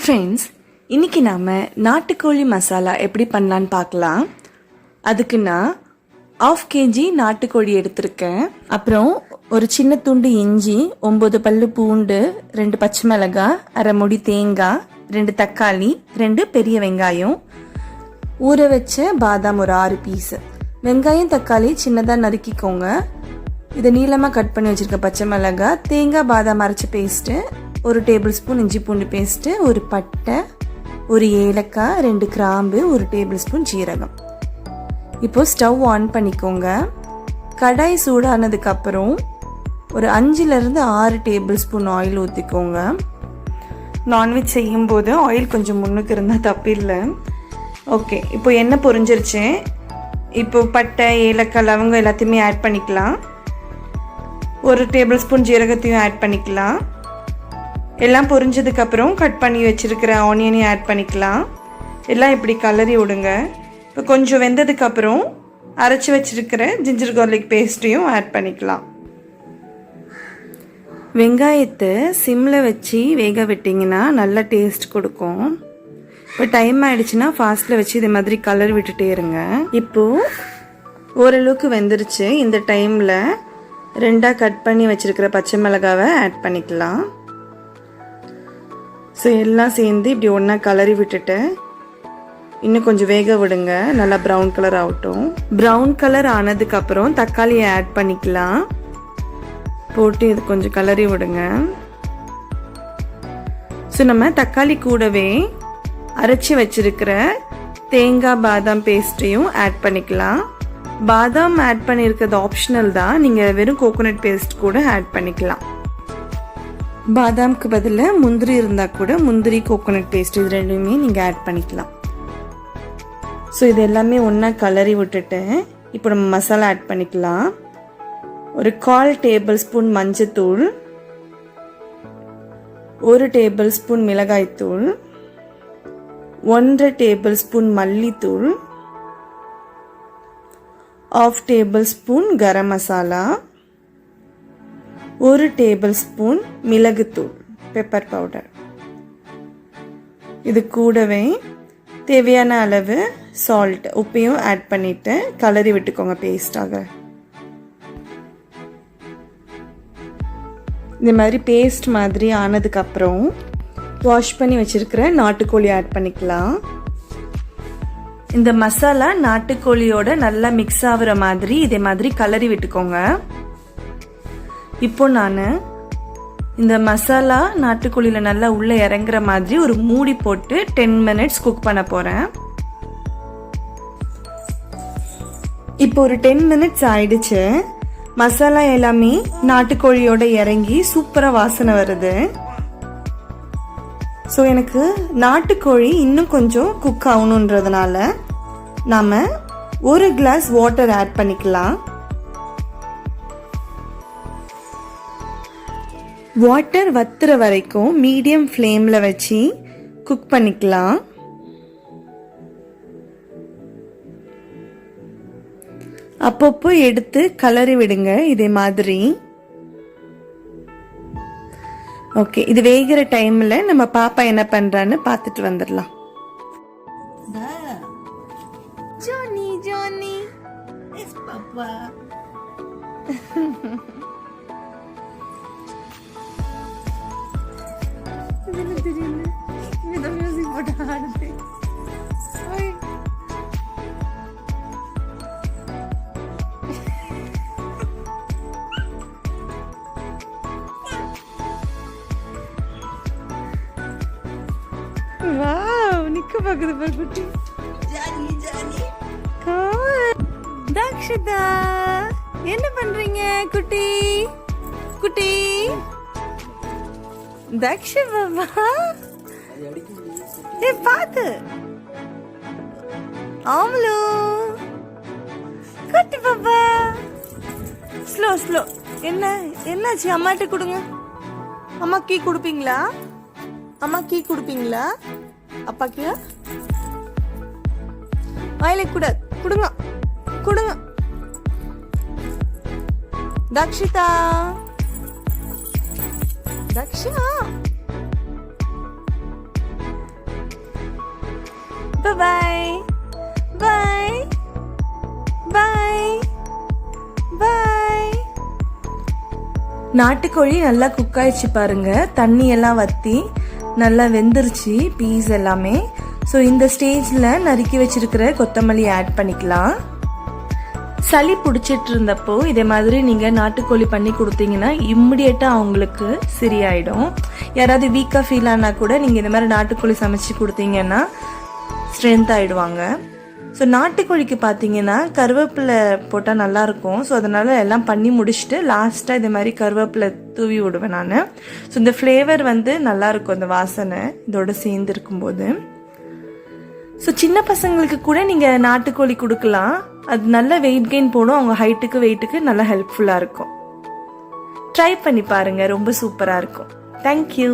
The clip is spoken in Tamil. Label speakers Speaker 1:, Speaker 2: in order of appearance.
Speaker 1: ஃப்ரெண்ட்ஸ், இன்றைக்கி நாம் நாட்டுக்கோழி மசாலா எப்படி பண்ணலான்னு பார்க்கலாம். அதுக்கு நான் 1/2 kg நாட்டுக்கோழி எடுத்திருக்கேன். அப்புறம் ஒரு சின்ன துண்டு இஞ்சி, 9 பல்லு பூண்டு, 2 பச்சை மிளகாய், 1/2 மூடி தேங்காய், 2 தக்காளி, 2 பெரிய வெங்காயம், ஊற வச்ச பாதாம் ஒரு 6 பீஸு. வெங்காயம் தக்காளி சின்னதாக நறுக்கிக்கோங்க. இதை நீளமாக கட் பண்ணி வச்சுருக்க பச்சை மிளகாய், தேங்காய் பாதாம் அரைச்ச பேஸ்ட்டு, 1 டேபிள் ஸ்பூன் இஞ்சி பூண்டு பேஸ்ட்டு, ஒரு பட்டை, ஒரு ஏலக்காய், 2 கிராம்பு, 1 டேபிள் ஸ்பூன் ஜீரகம். இப்போது ஸ்டவ் ஆன் பண்ணிக்கோங்க. கடாய் சூடானதுக்கப்புறம் ஒரு 5லேருந்து 6 டேபிள் ஸ்பூன் ஆயில் ஊற்றிக்கோங்க. நான்வெஜ் செய்யும்போது ஆயில் கொஞ்சம் முன்னுக்கு இருந்தால் தப்பில்லை. ஓகே, இப்போ எண்ணெய் பொரிஞ்சிருச்சு. இப்போ பட்டை, ஏலக்காய், லவங்கம் எல்லாத்தையுமே ஆட் பண்ணிக்கலாம். 1 டேபிள் ஸ்பூன் ஜீரகத்தையும் ஆட் பண்ணிக்கலாம். எல்லாம் பொரிஞ்சதுக்கப்புறம் கட் பண்ணி வச்சுருக்கிற ஆனியனையும் ஆட் பண்ணிக்கலாம். எல்லாம் இப்படி கலரி விடுங்க. இப்போ கொஞ்சம் வெந்ததுக்கப்புறம் அரைச்சி வச்சுருக்கிற ஜிஞ்சர் கார்லிக் பேஸ்ட்டையும் ஆட் பண்ணிக்கலாம். வெங்காயத்தை சிம்மில் வச்சு வேக விட்டிங்கன்னா நல்ல டேஸ்ட் கொடுக்கும். இப்போ டைம் ஆகிடுச்சுன்னா ஃபாஸ்ட்டில் வச்சு இதே மாதிரி கலர் விட்டுட்டே இருங்க. இப்போது ஓரளவுக்கு வெந்துருச்சு. இந்த டைமில் 2 கட் பண்ணி வச்சுருக்கிற பச்சை மிளகாவை ஆட் பண்ணிக்கலாம். ஸோ எல்லாம் சேர்ந்து இப்படி ஒன்றா கலரி விட்டுட்டு இன்னும் கொஞ்சம் வேக விடுங்க. நல்லா ப்ரௌன் கலர் ஆகட்டும். ப்ரௌன் கலர் ஆனதுக்கப்புறம் தக்காளியை ஆட் பண்ணிக்கலாம். போட்டு இது கொஞ்சம் கலரி விடுங்க. ஸோ நம்ம தக்காளி கூடவே அரைச்சி வச்சிருக்கிற தேங்காய் பாதாம் பேஸ்ட்டையும் ஆட் பண்ணிக்கலாம். பாதாம் ஆட் பண்ணியிருக்கிறது ஆப்ஷனல் தான். நீங்கள் வெறும் கோகோனட் பேஸ்ட் கூட ஆட் பண்ணிக்கலாம். பாதாம்க்கு பதிலாக முந்திரி இருந்தால் கூட முந்திரி, கோகோனட் பேஸ்ட் இது ரெண்டுமே நீங்கள் ஆட் பண்ணிக்கலாம். ஸோ இது எல்லாமே ஒன்றா கலரி விட்டுட்டு இப்போ நம்ம மசாலா ஆட் பண்ணிக்கலாம். ஒரு 1/4 டேபிள் ஸ்பூன் மஞ்சத்தூள், 1 டேபிள் ஸ்பூன் மிளகாய்த்தூள், 1/2 டேபிள் ஸ்பூன் மல்லித்தூள், 1/2 table spoon garam masala, 1 table spoon மிளகுத்தூள், பெப்பர் பவுடர். இது கூடவே தேவையான அளவு சால்ட், உப்பையும் ஆட் பண்ணிவிட்டு கலரி விட்டுக்கோங்க பேஸ்டாக. இந்த மாதிரி பேஸ்ட் மாதிரி ஆனதுக்கப்புறம் வாஷ் பண்ணி வச்சுருக்கிற நாட்டுக்கோழி ஆட் பண்ணிக்கலாம். இந்த மசாலா நாட்டுக்கோழியோட நல்லா மிக்ஸ் ஆகுற மாதிரி இதே மாதிரி கலரி விட்டுக்கோங்க. இப்போ நான் இந்த மசாலா நாட்டுக்கோழியில் நல்லா உள்ளே இறங்குற மாதிரி ஒரு மூடி போட்டு 10 மினிட்ஸ் குக் பண்ண போகிறேன். இப்போ ஒரு 10 மினிட்ஸ் ஆயிடுச்சு. மசாலா எல்லாமே நாட்டுக்கோழியோட இறங்கி சூப்பராக வாசனை வருது. ஸோ எனக்கு நாட்டுக்கோழி இன்னும் கொஞ்சம் குக் ஆகணுன்றதுனால நாம் 1 கிளாஸ் வாட்டர் ஆட் பண்ணிக்கலாம். வாட்டர் வத்துற வரைக்கும் மீடியம் ஃப்ளேமில் வச்சு குக் பண்ணிக்கலாம். அப்பப்போ எடுத்து கலரி விடுங்க இதே மாதிரி. ஓகே, இது வேகிற டைமில் நம்ம பாப்பா என்ன பண்ணுறான்னு பார்த்துட்டு வந்துடலாம். Johnny Johnny yes papa. தெரியல, இந்த மியூசிக் போட்டு ஆடுது. வாவ், நிக்க பாக்குது பாரு குட்டி. ஜானி ஜானி தக்ஷிதா, என்ன பண்றீங்க குட்டி குட்டி? தக்ஷ பாபா, ஏ பாத்து ஆம்லு குட்டி பாபா. Slow slow. என்னாச்சு? அம்மாட்ட கொடுங்க. அம்மா கீ கொடுப்பீங்களா? அம்மா கீ கொடுப்பீங்களா? அப்பாக்கு வாயில கூடாது. கொடுங்க கொடுங்க. தக்ஷிதா, தக்ஷா பாய் பாய் பாய் பாய். நாட்டுக்கோழி நல்லா குக் ஆயிடுச்சு பாருங்க. தண்ணி எல்லாம் வத்தி நல்லா வெந்துருச்சு பீஸ் எல்லாமே. ஸோ இந்த ஸ்டேஜில் நறுக்கி வச்சிருக்கிற கொத்தமல்லி ஆட் பண்ணிக்கலாம். சளி பிடிச்சிட்டு இருந்தப்போ இதே மாதிரி நீங்கள் நாட்டுக்கோழி பண்ணி கொடுத்தீங்கன்னா இம்மிடியேட்டாக அவங்களுக்கு சரியாயிடும். யாராவது வீக்காக ஃபீல் ஆனால் கூட நீங்கள் இந்த மாதிரி நாட்டுக்கோழி சமைச்சு கொடுத்தீங்கன்னா ஸ்ட்ரென்த் ஆகிடுவாங்க. ஸோ நாட்டுக்கோழிக்கு பார்த்தீங்கன்னா கருவேப்பிலை போட்டால் நல்லாயிருக்கும். ஸோ அதனால் எல்லாம் பண்ணி முடிச்சுட்டு லாஸ்ட்டாக இதே மாதிரி கருவேப்பிலை தூவி விடுவேன் நான். ஸோ இந்த ஃப்ளேவர் வந்து நல்லாயிருக்கும், இந்த வாசனை இதோட சேர்ந்து இருக்கும்போது. ஸோ சின்ன பசங்களுக்கு கூட நீங்கள் நாட்டுக்கோழி கொடுக்கலாம். அது நல்ல வெயிட் கெயின் போடும், அவங்க ஹைட்டுக்கு வெயிட்டுக்கு நல்லா ஹெல்ப்ஃபுல்லாக இருக்கும். ட்ரை பண்ணி பாருங்கள், ரொம்ப சூப்பராக இருக்கும். தேங்க்யூ.